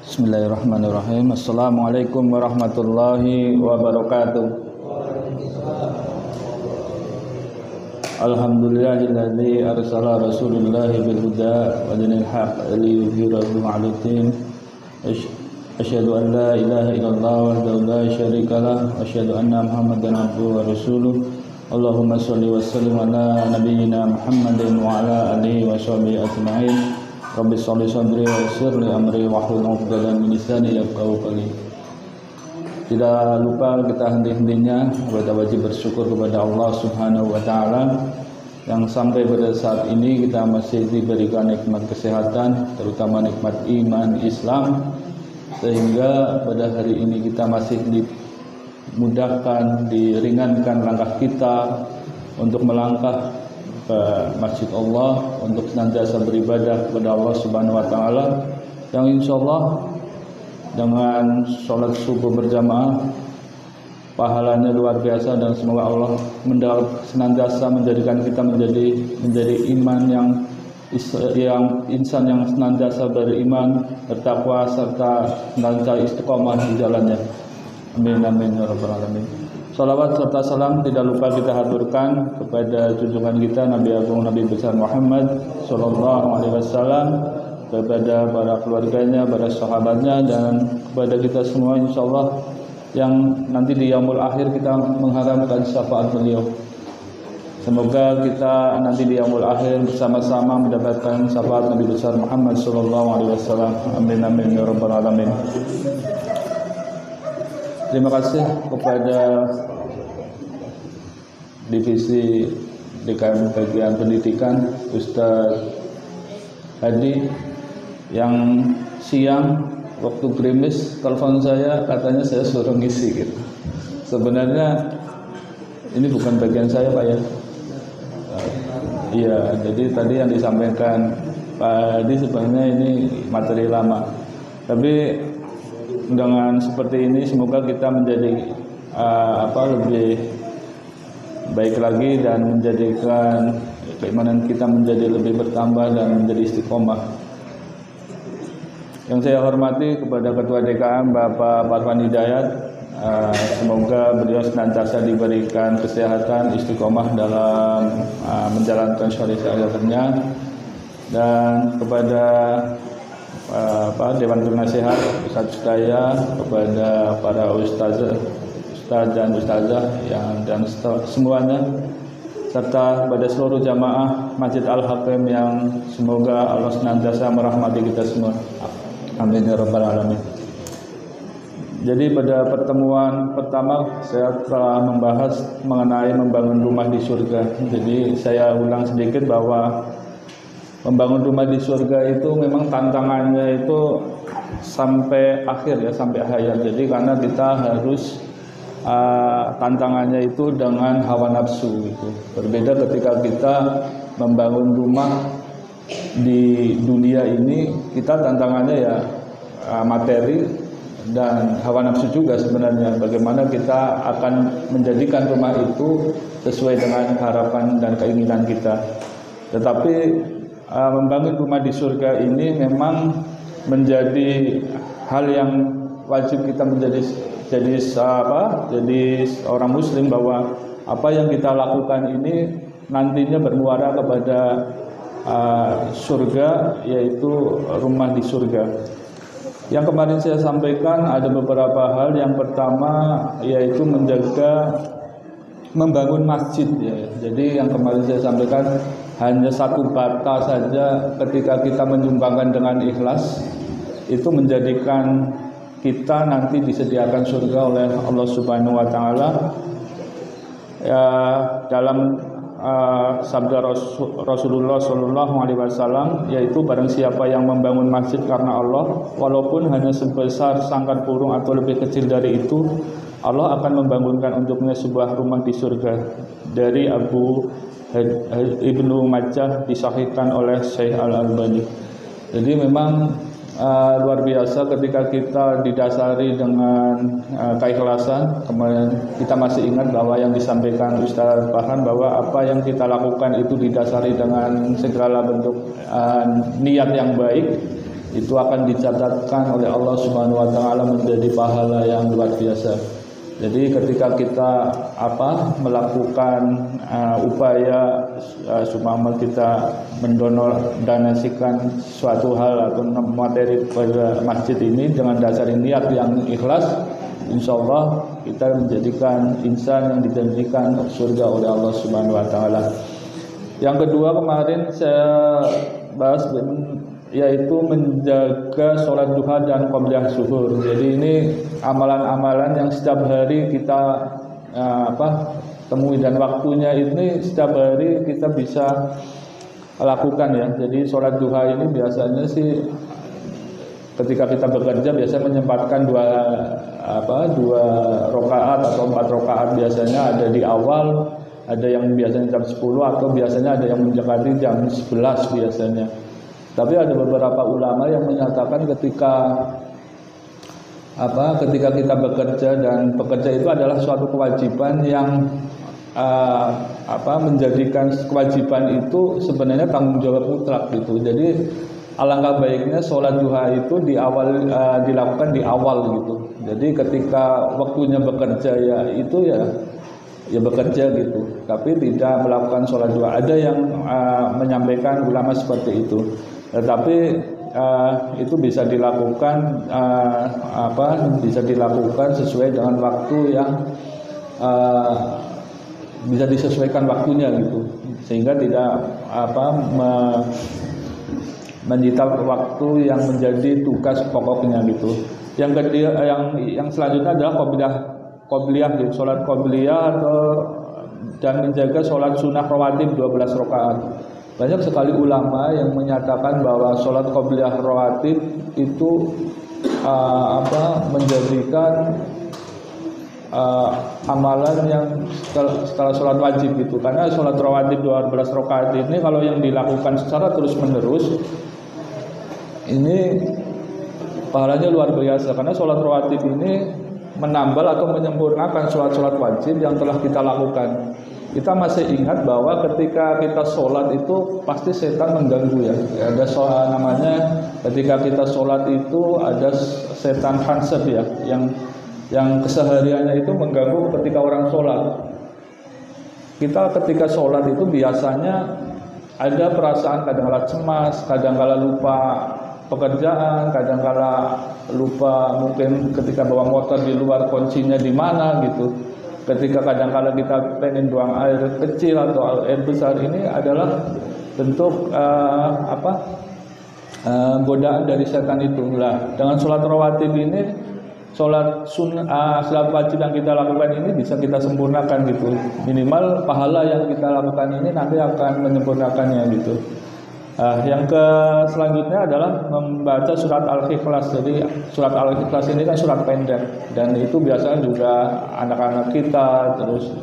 Bismillahirrahmanirrahim. Assalamualaikum warahmatullahi wabarakatuh. Alhamdulillahilladzi arsala rasulullahi bil huda wa dinil haq liyudhhirahu 'alal din. Asyhadu an la ilaha illallah wahdahu la syarika lah wa asyhadu anna Muhammadan abduhu wa rasuluh. Allahumma shalli wa sallim ala nabiyyina Muhammadin wa ala alihi wa sahbihi ajma'in. Rabbi sholli sadri wa yassir li amri wahlul 'uqdatam min lisani yafqahu qawli. Tidak lupa kita henti-hentinya kita wajib bersyukur kepada Allah Subhanahu wa taala yang sampai pada saat ini kita masih diberikan nikmat kesehatan, terutama nikmat iman Islam, sehingga pada hari ini kita masih dimudahkan, diringankan langkah kita untuk melangkah ke Masjid Allah untuk senantiasa beribadah kepada Allah Subhanahu wa taala, yang insyaallah dengan sholat subuh berjamaah pahalanya luar biasa, dan semoga Allah senantiasa menjadikan kita menjadi iman yang insan yang senantiasa beriman, bertakwa, serta senantiasa istiqomah di jalannya. Amin amin ya rabbal alamin. Salawat serta salam tidak lupa kita haturkan kepada junjungan kita Nabi Agung Nabi besar Muhammad sallallahu alaihi wasallam, kepada para keluarganya, para sahabatnya, dan kepada kita semua insyaallah yang nanti di yaumul akhir kita mengharapkan syafaat beliau. Semoga kita nanti di yaumul akhir bersama-sama mendapatkan syafaat Nabi besar Muhammad sallallahu alaihi wasallam. Amin amin ya rabbal alamin. Terima kasih kepada Divisi DKM Bagian Pendidikan Ustaz Hadi yang siang waktu gerimis telepon saya, katanya saya suruh ngisi gitu. Sebenarnya ini bukan bagian saya Pak ya. Iya, jadi tadi yang disampaikan Pak Hadi sebenarnya ini materi lama. Tapi dengan seperti ini semoga kita menjadi lebih baik lagi dan menjadikan keimanan kita menjadi lebih bertambah dan menjadi istiqomah. Yang saya hormati kepada Ketua DKM Bapak Parwan Hidayat, semoga beliau senantiasa diberikan kesehatan, istiqomah dalam menjalankan syariat-syariatnya, dan kepada Dewan Penasehat Ustaz Daya, kepada para ustaz dan ustazah dan semuanya, serta pada seluruh jamaah Masjid Al-Hakim yang semoga Allah senantiasa merahmati kita semua. Amin ya rabbal alamin. Jadi pada pertemuan pertama saya telah membahas mengenai membangun rumah di surga. Jadi saya ulang sedikit bahwa membangun rumah di surga itu memang tantangannya itu sampai akhir ya, sampai hayat. Jadi karena kita harus tantangannya itu dengan hawa nafsu gitu. Berbeda ketika kita membangun rumah di dunia ini, kita tantangannya ya materi dan hawa nafsu juga sebenarnya. Bagaimana kita akan menjadikan rumah itu sesuai dengan harapan dan keinginan kita. Tetapi membangun rumah di surga ini memang menjadi hal yang wajib kita jadi orang muslim, bahwa apa yang kita lakukan ini nantinya bermuara kepada surga, yaitu rumah di surga. Yang kemarin saya sampaikan ada beberapa hal. Yang pertama yaitu membangun masjid ya. Jadi yang kemarin saya sampaikan hanya satu bata saja, ketika kita menyumbangkan dengan ikhlas, itu menjadikan kita nanti disediakan surga oleh Allah Subhanahu wa taala. Ya, dalam sabda Rasulullah sallallahu alaihi wasallam, yaitu barang siapa yang membangun masjid karena Allah, walaupun hanya sebesar sangkar burung atau lebih kecil dari itu, Allah akan membangunkan untuknya sebuah rumah di surga. Dari Abu Ibnu Majah, disahihkan oleh Syekh Al-Albani. Jadi memang luar biasa ketika kita didasari dengan keikhlasan. Kemarin kita masih ingat bahwa yang disampaikan Ustaz Farhan, bahwa apa yang kita lakukan itu didasari dengan segala bentuk niat yang baik. itu akan dicatatkan oleh Allah Subhanahu wa taala menjadi pahala yang luar biasa. Jadi ketika kita melakukan upaya seumpama kita mendonasikan suatu hal atau materi pada masjid ini dengan dasar niat yang ikhlas, insya Allah kita menjadikan insan yang dijanjikan surga oleh Allah Subhanahu wa taala. Yang kedua kemarin saya bahas yaitu menjaga sholat duha dan qobliyah zuhur. Jadi ini amalan-amalan yang setiap hari kita temui, dan waktunya ini setiap hari kita bisa lakukan ya. Jadi sholat duha ini biasanya sih ketika kita bekerja biasa menyempatkan dua rakaat atau 4 rakaat, biasanya ada di awal, ada yang biasanya jam 10 atau biasanya ada yang mendekati jam 11 biasanya. Tapi ada beberapa ulama yang menyatakan ketika kita bekerja, dan bekerja itu adalah suatu kewajiban yang menjadikan kewajiban itu sebenarnya tanggung jawab mutlak gitu. Jadi alangkah baiknya sholat duha itu dilakukan di awal gitu. Jadi ketika waktunya bekerja ya bekerja gitu, tapi tidak melakukan sholat duha. Ada yang menyampaikan ulama seperti itu. Tetapi itu bisa dilakukan sesuai dengan waktu yang bisa disesuaikan waktunya gitu, sehingga tidak menyita waktu yang menjadi tugas pokoknya gitu. Yang selanjutnya adalah qobliyah gitu, sholat qobliyah dan menjaga sholat sunnah rawatib 12 rakaat. Banyak sekali ulama yang menyatakan bahwa sholat qobliyah rawatib itu menjadikan amalan yang setelah sholat wajib gitu. Karena sholat rawatib 12 rakaat ini kalau yang dilakukan secara terus menerus, ini pahalanya luar biasa. Karena sholat rawatib ini menambal atau menyempurnakan sholat-sholat wajib yang telah kita lakukan. Kita masih ingat bahwa ketika kita sholat itu pasti setan mengganggu ya. Ada soal namanya ketika kita sholat itu ada setan khansab ya, yang kesehariannya itu mengganggu ketika orang sholat. Kita ketika sholat itu biasanya ada perasaan kadang-kala cemas, kadang-kala lupa pekerjaan, kadang-kala lupa mungkin ketika bawa motor di luar kuncinya di mana gitu. Ketika kadang-kala kita pengen buang air kecil atau air besar, ini adalah bentuk godaan dari setan itu. Lah, dengan sholat rawatib ini, sholat wajib yang kita lakukan ini bisa kita sempurnakan gitu. Minimal pahala yang kita lakukan ini nanti akan menyempurnakannya gitu. Yang selanjutnya adalah membaca surat Al-Ikhlas. Jadi surat Al-Ikhlas ini kan surat pendek, dan itu biasanya juga anak-anak kita terus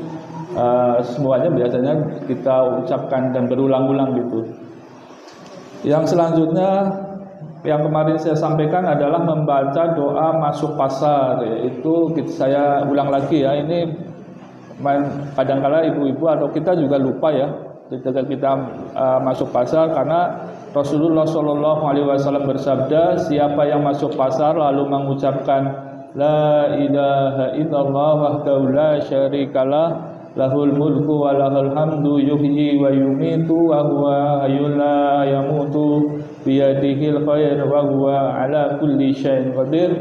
semuanya biasanya kita ucapkan dan berulang-ulang gitu. Yang selanjutnya yang kemarin saya sampaikan adalah membaca doa masuk pasar. Itu saya ulang lagi ya, ini kadang-kala ibu-ibu atau kita juga lupa ya ketika kita masuk pasar, karena Rasulullah SAW bersabda, siapa yang masuk pasar lalu mengucapkan la ilaha illallah wahdahu la syarikalah lahul mulku wa lahul hamdu yuhyi wa yumitu wa huwa hayyun la yamutu biyadihil khair wa huwa ala kulli syai'in qadir,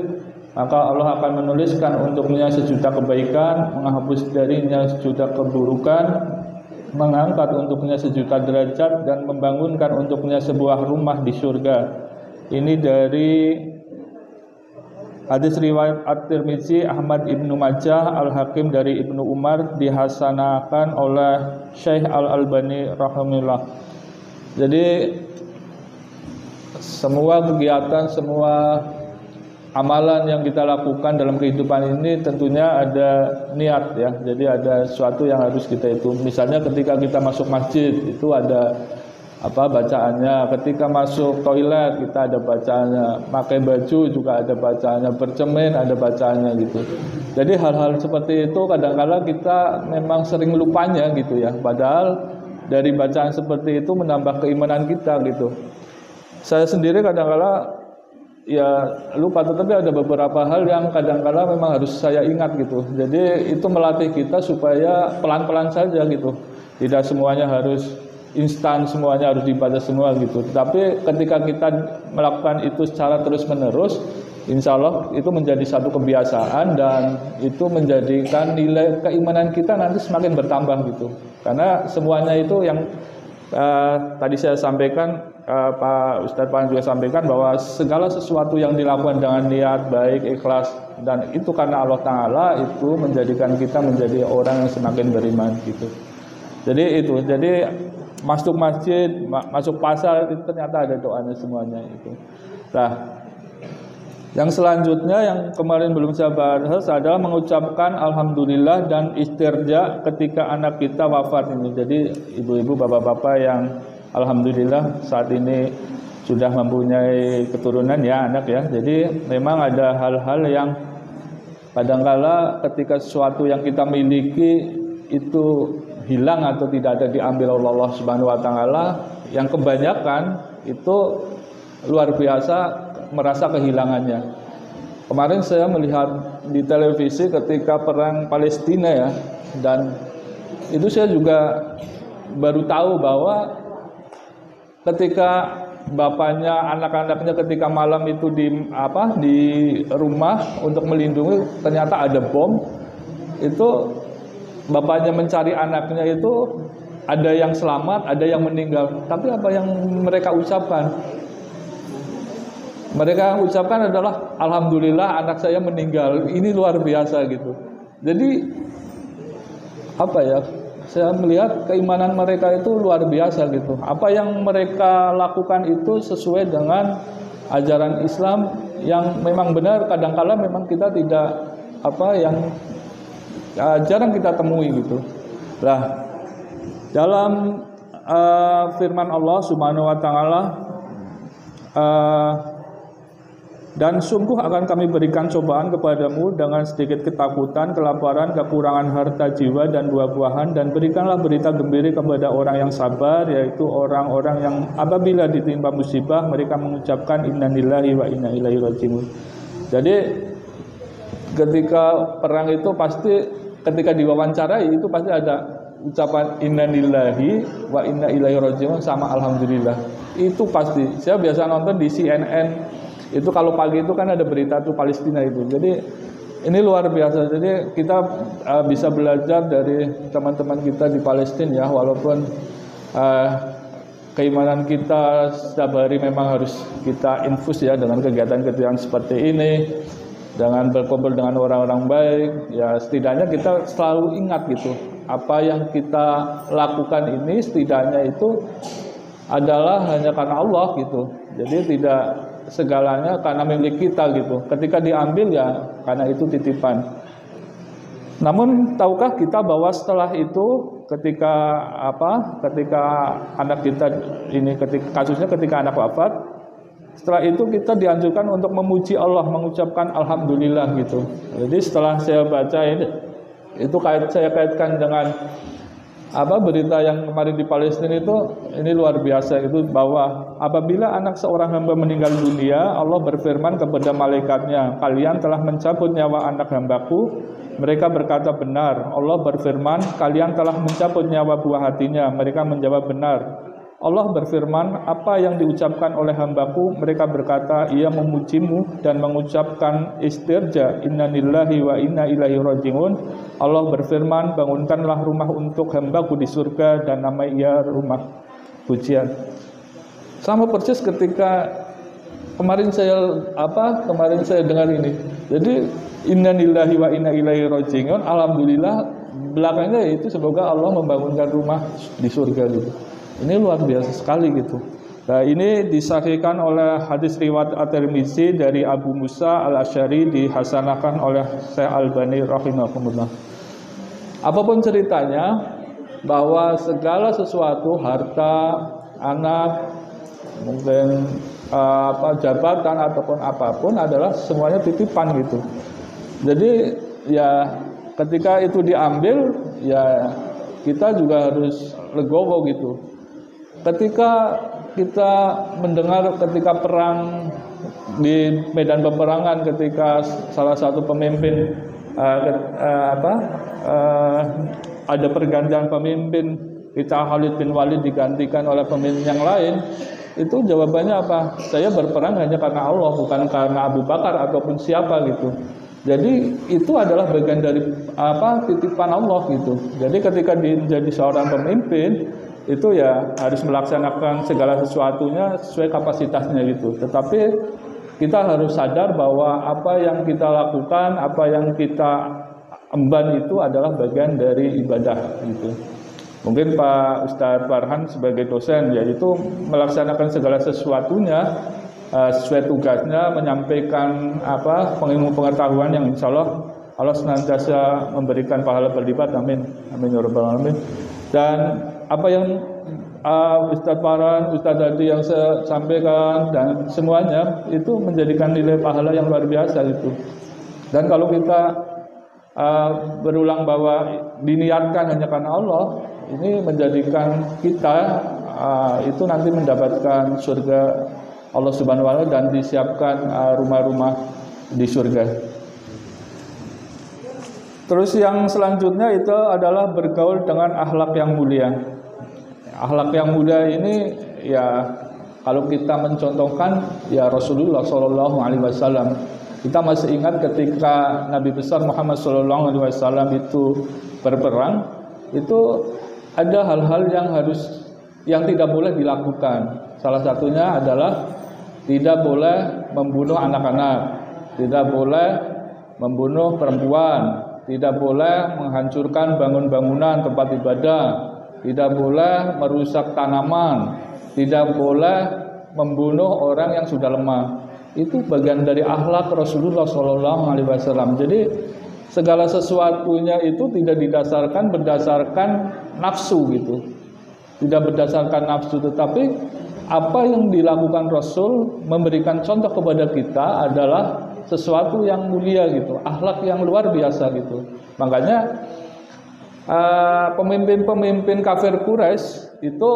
maka Allah akan menuliskan untuknya sejuta kebaikan, menghapus darinya sejuta keburukan, mengangkat untuknya sejuta derajat, dan membangunkan untuknya sebuah rumah di surga. Ini dari hadis riwayat At-Tirmidzi, Ahmad Ibnu Majah, Al-Hakim dari Ibnu Umar, dihasanakan oleh Syekh Al-Albani rahimahullah. Jadi semua kegiatan, semua amalan yang kita lakukan dalam kehidupan ini tentunya ada niat ya. Jadi ada sesuatu yang harus kita itu. Misalnya ketika kita masuk masjid itu ada bacaannya. Ketika masuk toilet kita ada bacaannya. Pakai baju juga ada bacaannya. Bercermin ada bacaannya gitu. Jadi hal-hal seperti itu kadang-kala kita memang sering lupanya gitu ya. Padahal dari bacaan seperti itu menambah keimanan kita gitu. Saya sendiri kadang-kala ya lupa, tetapi ada beberapa hal yang kadang-kala memang harus saya ingat gitu. Jadi itu melatih kita supaya pelan-pelan saja gitu. Tidak semuanya harus instan, semuanya harus dibaca semua gitu. Tapi ketika kita melakukan itu secara terus-menerus, insya Allah itu menjadi satu kebiasaan dan itu menjadikan nilai keimanan kita nanti semakin bertambah gitu. Karena semuanya itu yang tadi saya sampaikan, Pak Ustadz Pan juga sampaikan bahwa segala sesuatu yang dilakukan dengan niat baik, ikhlas, dan itu karena Allah Ta'ala, itu menjadikan kita menjadi orang yang semakin beriman gitu. Jadi itu, jadi masuk masjid, masuk pasar itu ternyata ada doanya semuanya itu. Nah, yang selanjutnya yang kemarin belum saya bahas adalah mengucapkan alhamdulillah dan istirja ketika anak kita wafat ini. Jadi ibu-ibu, bapak-bapak yang alhamdulillah saat ini sudah mempunyai keturunan ya anak ya. Jadi memang ada hal-hal yang kadangkala ketika sesuatu yang kita miliki itu hilang atau tidak ada diambil oleh Allah Subhanahu wa taala, yang kebanyakan itu luar biasa merasa kehilangannya. Kemarin saya melihat di televisi ketika perang Palestina ya, dan itu saya juga baru tahu bahwa ketika bapaknya, anak-anaknya ketika malam itu di rumah untuk melindungi, ternyata ada bom. Itu bapaknya mencari anaknya itu, ada yang selamat, ada yang meninggal. Tapi apa yang mereka ucapkan? Mereka ucapkan adalah alhamdulillah anak saya meninggal. Ini luar biasa gitu. Jadi apa ya? Saya melihat keimanan mereka itu luar biasa gitu. Apa yang mereka lakukan itu sesuai dengan ajaran Islam yang memang benar. Kadang-kala memang kita tidak jarang kita temui gitu. Nah, dalam firman Allah Subhanahu wa taala, dan sungguh akan kami berikan cobaan kepadamu dengan sedikit ketakutan, kelaparan, kekurangan harta jiwa dan buah-buahan, dan berikanlah berita gembira kepada orang yang sabar, yaitu orang-orang yang apabila ditimpa musibah mereka mengucapkan innalillahi wa inna ilaihi rajiun. Jadi ketika perang itu pasti, ketika diwawancarai itu pasti ada ucapan innalillahi wa inna ilaihi rajiun sama alhamdulillah. Itu pasti. Saya biasa nonton di CNN. Itu kalau pagi itu kan ada berita tuh Palestina itu. Jadi ini luar biasa. Jadi kita bisa belajar dari teman-teman kita di Palestina ya, walaupun keimanan kita setiap hari memang harus kita infus ya dengan kegiatan-kegiatan seperti ini, dengan berkumpul dengan orang-orang baik. Ya setidaknya kita selalu ingat gitu, apa yang kita lakukan ini setidaknya itu adalah hanya karena Allah gitu. Jadi tidak segalanya karena milik kita gitu. Ketika diambil ya karena itu titipan. Namun tahukah kita bahwa setelah itu ketika anak kita ini, kasusnya ketika anak wafat, setelah itu kita dianjurkan untuk memuji Allah, mengucapkan alhamdulillah gitu. Jadi setelah saya baca ini, itu saya kaitkan dengan berita yang kemarin di Palestina itu, ini luar biasa itu, bahwa apabila anak seorang hamba meninggal dunia, Allah berfirman kepada malaikatnya, kalian telah mencabut nyawa anak hambaku. Mereka berkata benar. Allah berfirman, kalian telah mencabut nyawa buah hatinya. Mereka menjawab benar. Allah berfirman, apa yang diucapkan oleh hambaku? Mereka berkata, ia memujimu dan mengucapkan istirja, innalillahi wa inna ilaihi rajiun. Allah berfirman, bangunkanlah rumah untuk hambaku di surga dan nama ia rumah pujian. Sama persis ketika kemarin saya dengar ini. Jadi innalillahi wa inna ilaihi rajiun, alhamdulillah, belakangnya itu semoga Allah membangunkan rumah di surga gitu. Ini luar biasa sekali gitu. Nah, ini disahihkan oleh hadis riwayat At-Tirmizi dari Abu Musa Al-Asy'ari, dihasanahkan oleh Syekh Albani rahimahullah. Apapun ceritanya, bahwa segala sesuatu, harta, anak, mungkin jabatan ataupun apapun adalah semuanya titipan gitu. Jadi ya ketika itu diambil ya kita juga harus legowo gitu. Ketika kita mendengar ketika perang di medan peperangan ketika salah satu pemimpin ada pergantian pemimpin, kita Khalid bin Walid digantikan oleh pemimpin yang lain, itu jawabannya apa? Saya berperang hanya karena Allah, bukan karena Abu Bakar ataupun siapa gitu. Jadi itu adalah bagian dari titipan Allah gitu. Jadi ketika menjadi seorang pemimpin itu ya harus melaksanakan segala sesuatunya sesuai kapasitasnya gitu. Tetapi kita harus sadar bahwa apa yang kita lakukan, apa yang kita emban itu adalah bagian dari ibadah gitu. Mungkin Pak Ustadz Farhan sebagai dosen yaitu melaksanakan segala sesuatunya sesuai tugasnya, menyampaikan pengilmu pengetahuan yang insya Allah senantiasa memberikan pahala berlipat, amin amin ya rabbal alamin. Dan apa yang Ustadz Farhan, Ustadz Hadi yang saya sampaikan dan semuanya itu menjadikan nilai pahala yang luar biasa itu. Dan kalau kita berulang bahwa diniatkan hanya karena Allah, ini menjadikan kita itu nanti mendapatkan surga Allah Subhanahu wa taala dan disiapkan rumah-rumah di surga. Terus yang selanjutnya itu adalah bergaul dengan akhlak yang mulia. Akhlak yang mulia ini ya kalau kita mencontohkan ya Rasulullah Shallallahu Alaihi Wasallam. Kita masih ingat ketika Nabi besar Muhammad Shallallahu Alaihi Wasallam itu berperang, itu ada hal-hal yang tidak boleh dilakukan. Salah satunya adalah tidak boleh membunuh anak-anak, tidak boleh membunuh perempuan, tidak boleh menghancurkan bangunan-bangunan tempat ibadah, tidak boleh merusak tanaman, tidak boleh membunuh orang yang sudah lemah. Itu bagian dari akhlak Rasulullah SAW. Jadi segala sesuatunya itu tidak berdasarkan nafsu gitu, tidak berdasarkan nafsu, tetapi apa yang dilakukan Rasul memberikan contoh kepada kita adalah sesuatu yang mulia gitu, akhlak yang luar biasa gitu. Makanya pemimpin-pemimpin kafir Quraisy itu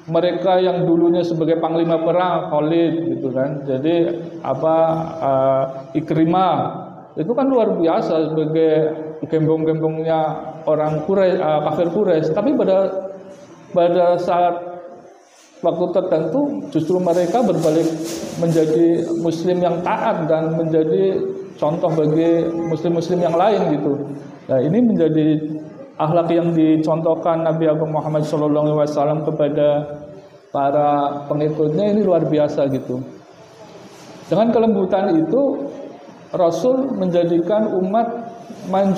mereka yang dulunya sebagai panglima perang Khalid gitu kan. Jadi Ikrimah itu kan luar biasa sebagai gembong-gembongnya orang Quraisy, kafir Quraisy. Tapi pada saat waktu tertentu justru mereka berbalik menjadi muslim yang taat dan menjadi contoh bagi muslim-muslim yang lain gitu. Nah, ini menjadi akhlak yang dicontohkan Nabi Agung Muhammad SAW kepada para pengikutnya, ini luar biasa gitu. Dengan kelembutan itu Rasul menjadikan umat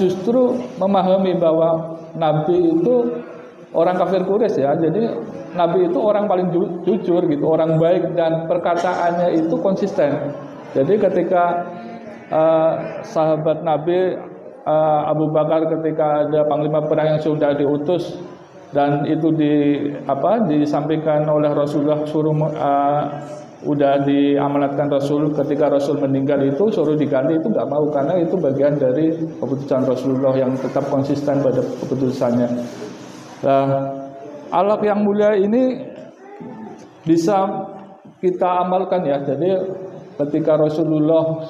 justru memahami bahwa Nabi itu orang kafir Quraisy ya. Jadi Nabi itu orang paling jujur gitu, orang baik dan perkataannya itu konsisten. Jadi ketika sahabat Nabi Abu Bakar ketika ada panglima perang yang sudah diutus dan itu disampaikan oleh Rasulullah udah diamanatkan Rasul, ketika Rasul meninggal itu suruh diganti, itu nggak mau karena itu bagian dari keputusan Rasulullah yang tetap konsisten pada keputusannya. Nah, akhlak yang mulia ini bisa kita amalkan ya. Jadi ketika Rasulullah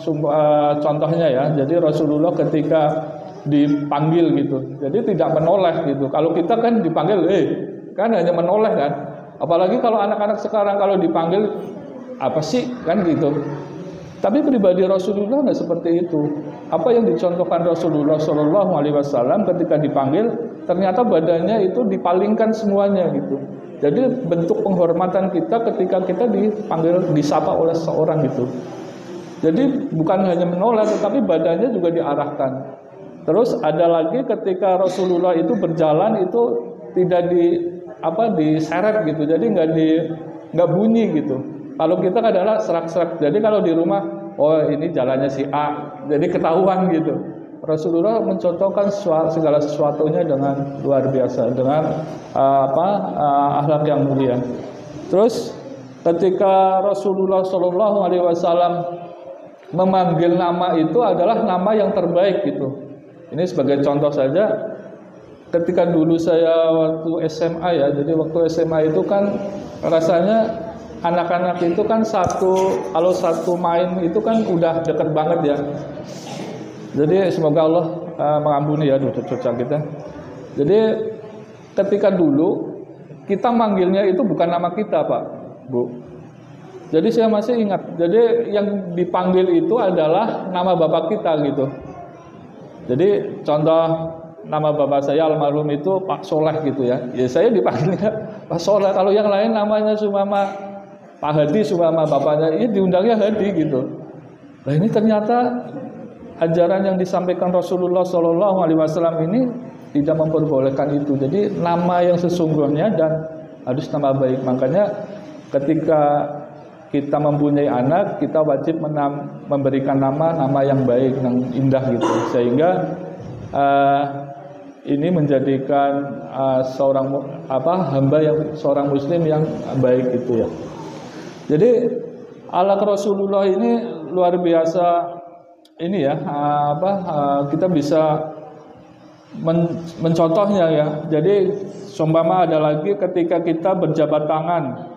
contohnya ya, jadi Rasulullah ketika dipanggil gitu, jadi tidak menoleh gitu. Kalau kita kan dipanggil, kan hanya menoleh kan. Apalagi kalau anak-anak sekarang kalau dipanggil apa sih kan gitu. Tapi pribadi Rasulullah nggak seperti itu. Apa yang dicontohkan Rasulullah Shallallahu Alaihi Wasallam ketika dipanggil, ternyata badannya itu dipalingkan semuanya gitu. Jadi bentuk penghormatan kita ketika kita dipanggil, disapa oleh seorang gitu. Jadi bukan hanya menoleh, tetapi badannya juga diarahkan. Terus ada lagi ketika Rasulullah itu berjalan itu tidak diseret gitu. Jadi nggak bunyi gitu. Kalau kita adalah serak-serak. Jadi kalau di rumah, oh ini jalannya si A, jadi ketahuan gitu. Rasulullah mencontohkan segala sesuatunya dengan luar biasa, dengan akhlak yang mulia. Terus ketika Rasulullah Shallallahu Alaihi Wasallam memanggil nama itu adalah nama yang terbaik gitu. Ini sebagai contoh saja. Ketika dulu saya waktu SMA ya, jadi waktu SMA itu kan rasanya anak-anak itu kan kalau satu main itu kan udah deket banget ya. Jadi semoga Allah mengampuni ya dosa-dosa kita. Jadi ketika dulu kita manggilnya itu bukan nama kita, Pak, Bu. Jadi saya masih ingat. Jadi yang dipanggil itu adalah nama bapak kita gitu. Jadi contoh nama bapak saya almarhum itu Pak Soleh gitu ya. Ya saya dipanggilnya Pak Soleh. Kalau yang lain namanya sumama Pak Hadi, sumama bapaknya, ini diundangnya Hadi gitu. Nah ini ternyata ajaran yang disampaikan Rasulullah SAW ini tidak memperbolehkan itu. Jadi nama yang sesungguhnya dan harus nama baik. Makanya ketika kita mempunyai anak, kita wajib memberikan nama yang baik, yang indah gitu. Sehingga ini menjadikan seorang seorang muslim yang baik itu ya. Jadi akhlak Rasulullah ini luar biasa ini ya, kita bisa mencontohnya ya. Jadi seumpama ada lagi ketika kita berjabat tangan.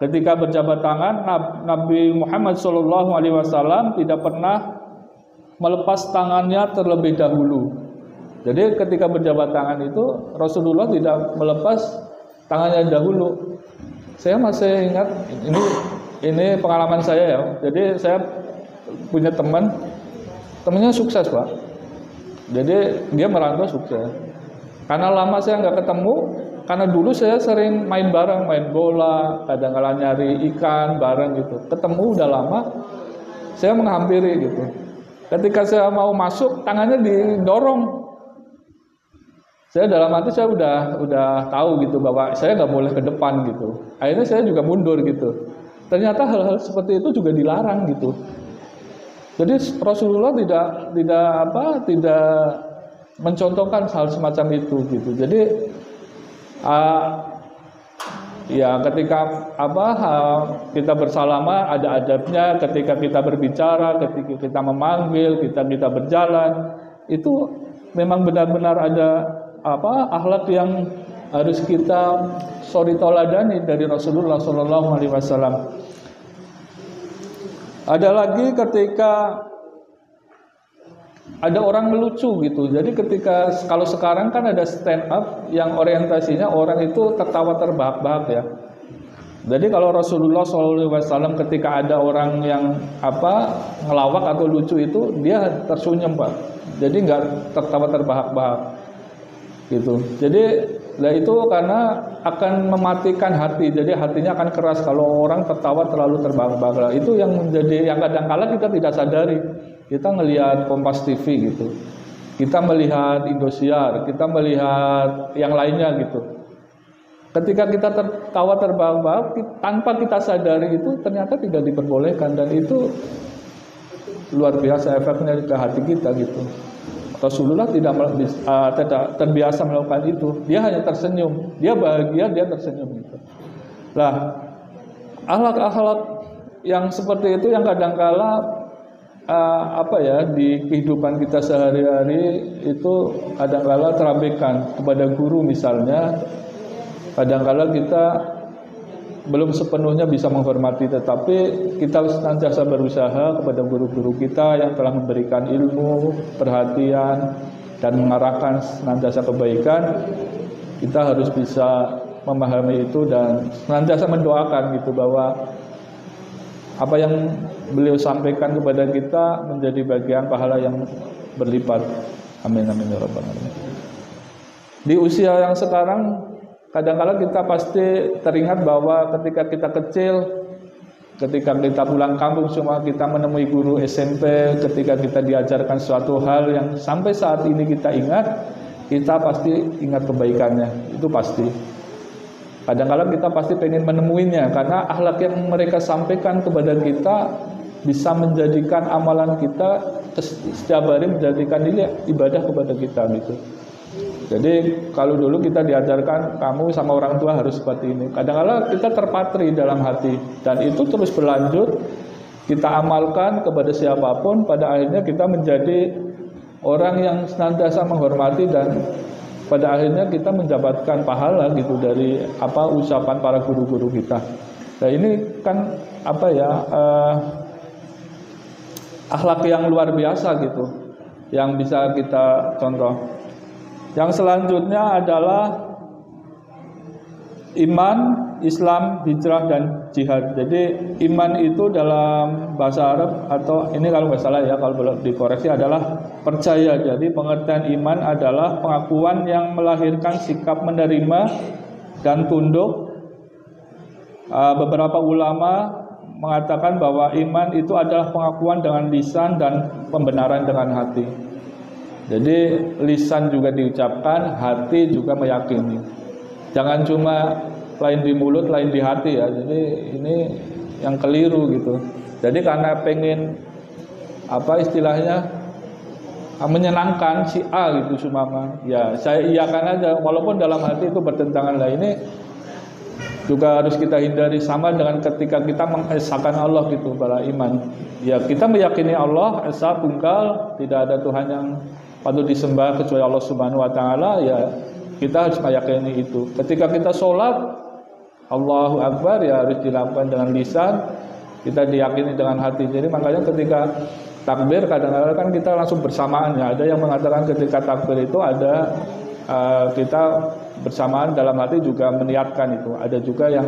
Ketika berjabat tangan, Nabi Muhammad SAW tidak pernah melepas tangannya terlebih dahulu. Jadi ketika berjabat tangan itu Rasulullah tidak melepas tangannya dahulu. Saya masih ingat ini pengalaman saya ya. Jadi saya punya temannya sukses, Pak. Jadi dia merantau sukses. Karena lama saya nggak ketemu. Karena dulu saya sering main bareng, main bola, kadang-kadang nyari ikan bareng gitu. Ketemu udah lama, saya menghampiri gitu. Ketika saya mau masuk, tangannya didorong. Saya dalam hati saya udah tahu gitu bahwa saya nggak boleh ke depan gitu. Akhirnya saya juga mundur gitu. Ternyata hal-hal seperti itu juga dilarang gitu. Jadi Rasulullah tidak mencontohkan hal semacam itu gitu. Jadi ya ketika kita bersalaman ada adabnya, ketika kita berbicara, ketika kita memanggil, kita berjalan, itu memang benar-benar ada akhlak yang harus kita toladani dari Rasulullah SAW. Ada lagi ketika ada orang melucu gitu. Jadi kalau sekarang kan ada stand up yang orientasinya orang itu tertawa terbahak-bahak ya. Jadi kalau Rasulullah SAW ketika ada orang yang ngelawak atau lucu itu dia tersenyum, Pak. Jadi nggak tertawa terbahak-bahak gitu. Jadi itu karena akan mematikan hati. Jadi hatinya akan keras kalau orang tertawa terlalu terbahak-bahak. Itu yang kadang-kala kita tidak sadari. Kita ngelihat Kompas TV gitu, kita melihat Indosiar, kita melihat yang lainnya gitu. Ketika kita tertawa terbahak-bahak tanpa kita sadari itu ternyata tidak diperbolehkan dan itu luar biasa efeknya ke hati kita gitu. Rasulullah tidak terbiasa melakukan itu, dia hanya tersenyum, dia bahagia, dia tersenyum gitu. Nah, akhlak-akhlak yang seperti itu yang kadang-kala di kehidupan kita sehari-hari itu kadang-kala terabaikan. Kepada guru misalnya, kadang-kala kita belum sepenuhnya bisa menghormati, tetapi kita senantiasa berusaha kepada guru-guru kita yang telah memberikan ilmu, perhatian, dan mengarahkan senantiasa kebaikan. Kita harus bisa memahami itu dan senantiasa mendoakan gitu bahwa apa yang beliau sampaikan kepada kita menjadi bagian pahala yang berlipat. Amin amin ya rabbal alamin. Di usia yang sekarang kadang-kadang kita pasti teringat bahwa ketika kita kecil, ketika kita pulang kampung semua kita menemui guru SMP, ketika kita diajarkan suatu hal yang sampai saat ini kita ingat, kita pasti ingat kebaikannya, itu pasti. Kadang-kadang kita pasti pengen menemuinya karena akhlak yang mereka sampaikan kepada kita bisa menjadikan amalan kita setiap hari, menjadikan ini ibadah kepada kita gitu. Jadi kalau dulu kita diajarkan kamu sama orang tua harus seperti ini, kadang-kadang kita terpatri dalam hati dan itu terus berlanjut, kita amalkan kepada siapapun, pada akhirnya kita menjadi orang yang senantiasa menghormati dan pada akhirnya kita mendapatkan pahala gitu dari ucapan para guru-guru kita. Nah ini kan apa ya, akhlak yang luar biasa gitu, yang bisa kita contoh. Yang selanjutnya adalah iman, Islam, hijrah, dan jihad. Jadi iman itu dalam bahasa Arab, atau ini kalau nggak salah ya, kalau boleh dikoreksi, adalah percaya. Jadi pengertian iman adalah pengakuan yang melahirkan sikap menerima dan tunduk. Beberapa ulama mengatakan bahwa iman itu adalah pengakuan dengan lisan dan pembenaran dengan hati. Jadi lisan juga diucapkan, hati juga meyakini. Jangan cuma lain di mulut, lain di hati ya. Jadi ini yang keliru gitu. Jadi karena pengen apa istilahnya menyenangkan si A gitu sumama, ya saya iyakan aja walaupun dalam hati itu bertentangan. Lah ini juga harus kita hindari, sama dengan ketika kita mengesahkan Allah gitu pada iman. Ya kita meyakini Allah esa tunggal, tidak ada Tuhan yang patut disembah kecuali Allah Subhanahu wa taala, ya kita harus meyakini itu. Ketika kita sholat Allahu Akbar, ya harus dilakukan dengan lisan, kita diyakini dengan hati. Jadi makanya ketika takbir kadang-kadang kan kita langsung bersamaan ya. Ada yang mengatakan ketika takbir itu ada kita bersamaan dalam hati juga meniatkan itu. Ada juga yang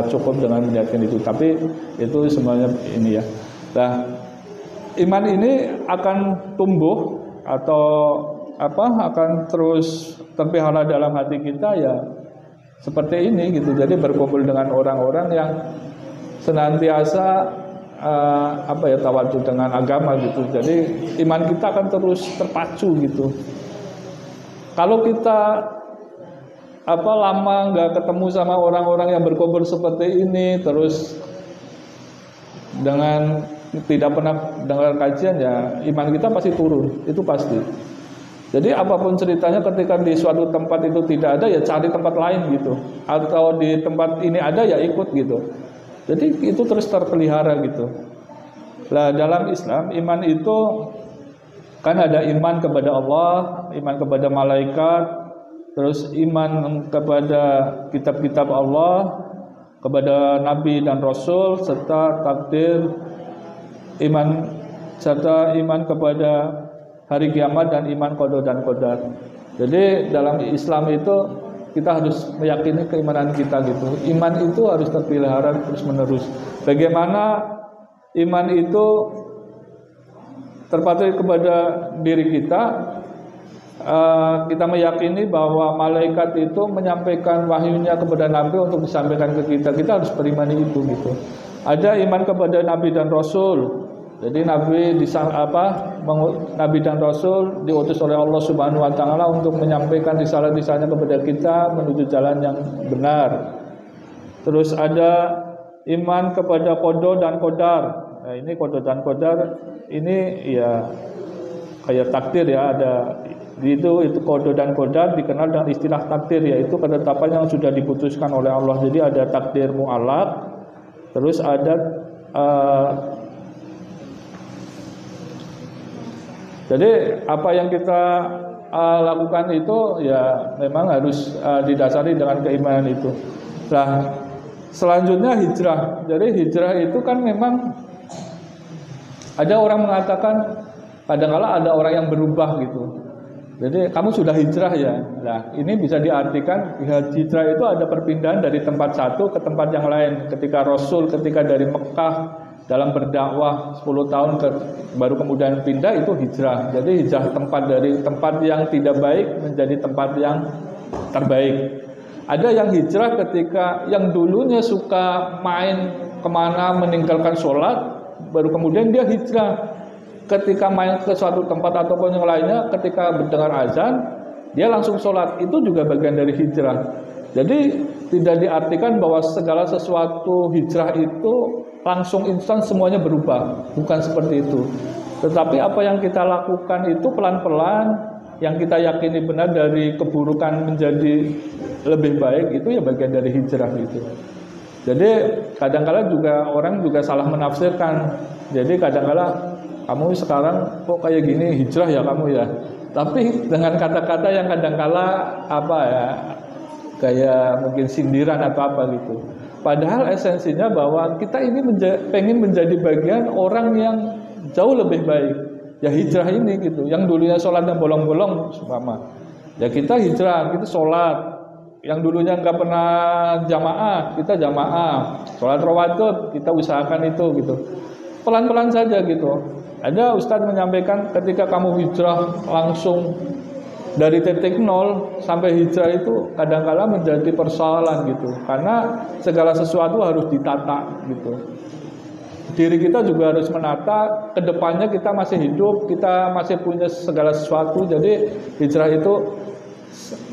cukup dengan meniatkan itu. Tapi itu semuanya ini ya. Nah, iman ini akan tumbuh atau akan terus terpelihara dalam hati kita ya seperti ini gitu. Jadi berkumpul dengan orang-orang yang senantiasa tawadhu dengan agama gitu. Jadi iman kita akan terus terpacu gitu. Kalau kita lama nggak ketemu sama orang-orang yang berkumpul seperti ini, terus dengan tidak pernah dengar kajian, ya iman kita pasti turun, itu pasti. Jadi apapun ceritanya, ketika di suatu tempat itu tidak ada, ya cari tempat lain gitu, atau di tempat ini ada ya ikut gitu. Jadi itu terus terpelihara gitu. Nah dalam Islam iman itu kan ada iman kepada Allah, iman kepada malaikat, terus iman kepada kitab-kitab Allah, kepada Nabi dan Rasul, serta takdir, serta iman kepada hari kiamat dan iman qada dan qadar. Jadi dalam Islam itu kita harus meyakini keimanan kita gitu. Iman itu harus terpelihara terus menerus. Bagaimana iman itu terpacu kepada diri kita, kita meyakini bahwa malaikat itu menyampaikan wahyunya kepada Nabi untuk disampaikan ke kita. Kita harus berimani itu gitu. Ada iman kepada Nabi dan Rasul. Jadi Nabi dan Rasul diutus oleh Allah Subhanahu wa taala untuk menyampaikan risalah-risalahnya kepada kita menuju jalan yang benar. Terus ada iman kepada qada dan qadar. Nah, ini qada dan qadar ini ya kayak takdir ya, ada itu qada dan qadar dikenal dengan istilah takdir, yaitu ketetapan yang sudah diputuskan oleh Allah. Jadi ada takdir mu'allaq, terus ada jadi apa yang kita lakukan itu ya memang harus didasari dengan keimanan itu. Nah, selanjutnya hijrah. Jadi hijrah itu kan memang ada orang mengatakan kadang-kala ada orang yang berubah gitu. Jadi kamu sudah hijrah ya. Nah, ini bisa diartikan hijrah itu ada perpindahan dari tempat satu ke tempat yang lain. Ketika Rasul dari Mekah dalam berdakwah 10 tahun baru kemudian pindah, itu hijrah. Jadi hijrah tempat, dari tempat yang tidak baik menjadi tempat yang terbaik. Ada yang hijrah ketika yang dulunya suka main kemana meninggalkan sholat, baru kemudian dia hijrah. Ketika main ke suatu tempat ataupun yang lainnya, ketika mendengar azan dia langsung sholat. Itu juga bagian dari hijrah. Jadi tidak diartikan bahwa segala sesuatu hijrah itu langsung instan semuanya berubah, bukan seperti itu. Tetapi apa yang kita lakukan itu pelan-pelan, yang kita yakini benar dari keburukan menjadi lebih baik, itu ya bagian dari hijrah gitu. Jadi kadang-kala juga orang juga salah menafsirkan. Jadi kadang-kala kamu sekarang kok kayak gini, hijrah ya kamu ya. Tapi dengan kata-kata yang kadang-kala kayak mungkin sindiran atau apa gitu. Padahal esensinya bahwa kita ini pengen menjadi bagian orang yang jauh lebih baik. Ya hijrah ini gitu. Yang dulunya sholatnya bolong-bolong, umpama. Ya kita hijrah, kita sholat. Yang dulunya nggak pernah jamaah, kita jamaah. Sholat rawatib, kita usahakan itu gitu. Pelan-pelan saja gitu. Ada ustadz menyampaikan ketika kamu hijrah langsung dari titik nol sampai hijrah itu kadang-kala menjadi persoalan gitu, karena segala sesuatu harus ditata gitu. Diri kita juga harus menata, kedepannya kita masih hidup, kita masih punya segala sesuatu. Jadi hijrah itu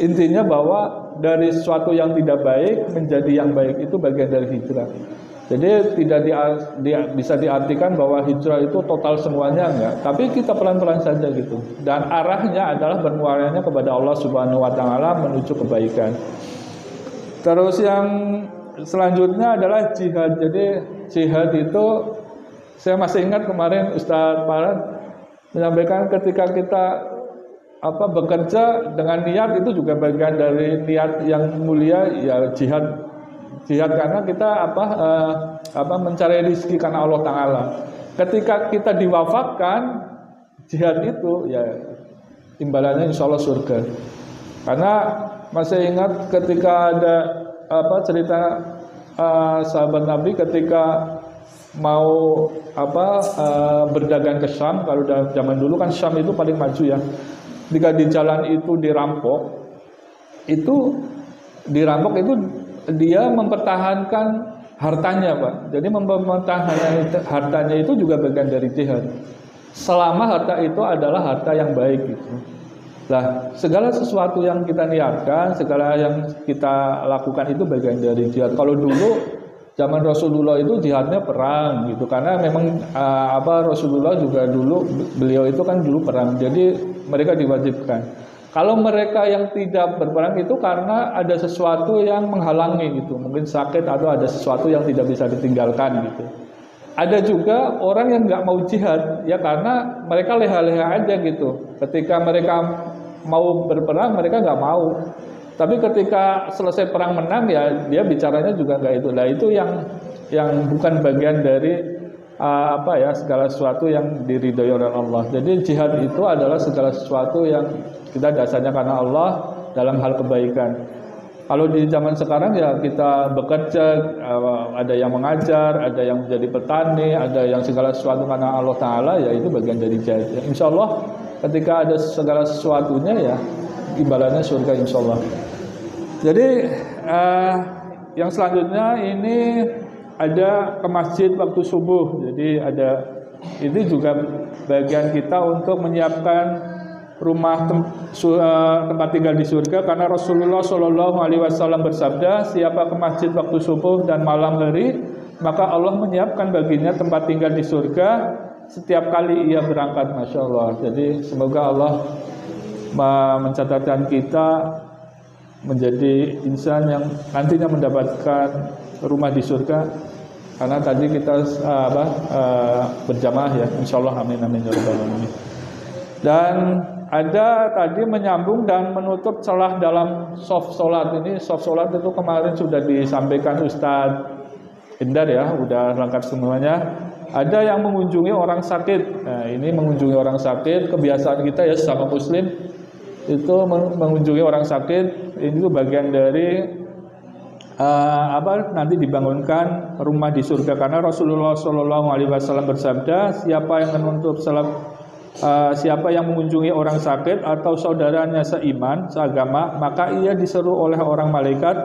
intinya bahwa dari sesuatu yang tidak baik menjadi yang baik, itu bagian dari hijrah. Jadi tidak bisa diartikan bahwa hijrah itu total semuanya, enggak. Tapi kita pelan-pelan saja gitu. Dan arahnya adalah bermuaranya kepada Allah Subhanahu wa taala menuju kebaikan. Terus yang selanjutnya adalah jihad. Jadi jihad itu saya masih ingat kemarin Ustadz Farad menyampaikan ketika kita bekerja dengan niat itu juga bagian dari niat yang mulia, ya jihad karena kita mencari rezeki karena Allah Taala. Ketika kita diwafatkan, jihad itu ya imbalannya insya Allah surga. Karena masih ingat ketika ada cerita sahabat Nabi ketika mau berdagang ke Syam. Kalau zaman dulu kan Syam itu paling maju ya. Ketika di jalan itu dirampok itu dia mempertahankan hartanya, Pak. Jadi mempertahankan hartanya itu juga bagian dari jihad. Selama harta itu adalah harta yang baik gitu. Nah, segala sesuatu yang kita niatkan, segala yang kita lakukan itu bagian dari jihad. Kalau dulu zaman Rasulullah itu jihadnya perang gitu, karena memang Rasulullah juga dulu beliau itu kan dulu perang. Jadi mereka diwajibkan. Kalau mereka yang tidak berperang itu karena ada sesuatu yang menghalangi gitu, mungkin sakit atau ada sesuatu yang tidak bisa ditinggalkan gitu. Ada juga orang yang nggak mau jihad ya karena mereka leha-leha aja gitu. Ketika mereka mau berperang mereka nggak mau. Tapi ketika selesai perang menang ya dia bicaranya juga nggak itu. Nah itu yang bukan bagian dari segala sesuatu yang diridhoi oleh Allah. Jadi jihad itu adalah segala sesuatu yang kita dasarnya karena Allah dalam hal kebaikan. Kalau di zaman sekarang ya kita bekerja, ada yang mengajar, ada yang menjadi petani, ada yang segala sesuatu karena Allah Ta'ala, ya itu bagian dari jihad. Insya Allah ketika ada segala sesuatunya ya imbalannya surga insya Allah. Jadi yang selanjutnya ini ada ke masjid waktu subuh. Jadi ini juga bagian kita untuk menyiapkan rumah tempat tinggal di surga, karena Rasulullah Shallallahu Alaihi Wasallam bersabda, siapa ke masjid waktu subuh dan malam hari, maka Allah menyiapkan baginya tempat tinggal di surga setiap kali ia berangkat. Masya Allah. Jadi semoga Allah mencatatkan kita menjadi insan yang nantinya mendapatkan rumah di surga, karena tadi kita berjamaah ya, insya Allah, amin amin ya rabbal alamin. Dan ada tadi menyambung dan menutup celah dalam soft sholat. Ini soft sholat itu kemarin sudah disampaikan Ustadz Indar ya, udah lengkap semuanya. Ada yang mengunjungi orang sakit. Nah ini mengunjungi orang sakit, kebiasaan kita ya sama muslim itu mengunjungi orang sakit. Ini tuh bagian dari nanti dibangunkan rumah di surga, karena Rasulullah Shallallahu Alaihi Wasallam bersabda, siapa yang mengunjungi orang sakit atau saudaranya seiman, seagama, maka ia diseru oleh orang malaikat,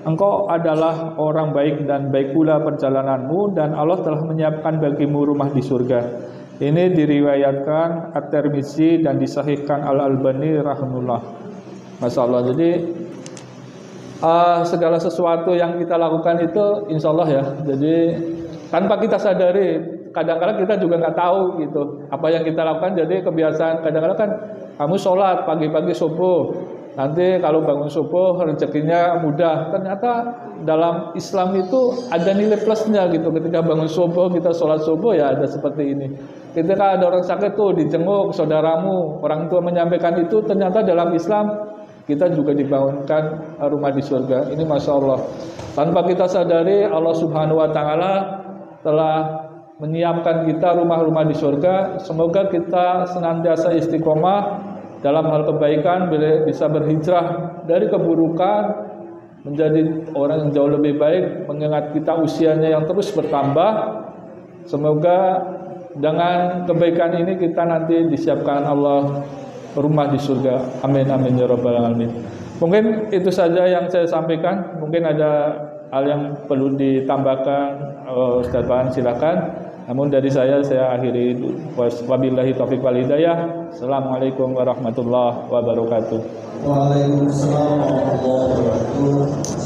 engkau adalah orang baik dan baik pula perjalananmu, dan Allah telah menyiapkan bagimu rumah di surga. Ini diriwayatkan At-Tirmizi dan disahihkan Al-Albani rahimahullah. Masya Allah. Jadi segala sesuatu yang kita lakukan itu insya Allah ya. Jadi tanpa kita sadari, kadang-kadang kita juga nggak tahu gitu apa yang kita lakukan. Jadi kebiasaan kadang-kadang kan kamu sholat pagi-pagi subuh, nanti kalau bangun subuh rezekinya mudah. Ternyata dalam Islam itu ada nilai plusnya gitu. Ketika bangun subuh kita sholat subuh ya ada seperti ini. Ketika ada orang sakit tuh dijenguk saudaramu, orang tua menyampaikan itu, ternyata dalam Islam kita juga dibangunkan rumah di surga. Ini Masya Allah. Tanpa kita sadari, Allah Subhanahu wa Ta'ala telah menyiapkan kita rumah-rumah di surga. Semoga kita senantiasa istiqomah dalam hal kebaikan, bisa berhijrah dari keburukan menjadi orang yang jauh lebih baik, mengingat kita usianya yang terus bertambah. Semoga dengan kebaikan ini kita nanti disiapkan Allah rumah di surga. Amin amin ya rabbal alamin. Mungkin itu saja yang saya sampaikan. Mungkin ada hal yang perlu ditambahkan, Ustaz Pak, silakan. Namun dari saya akhiri. Wabillahi taufiq wal hidayah. Assalamualaikum warahmatullahi wabarakatuh. Waalaikumsalam warahmatullahi wabarakatuh.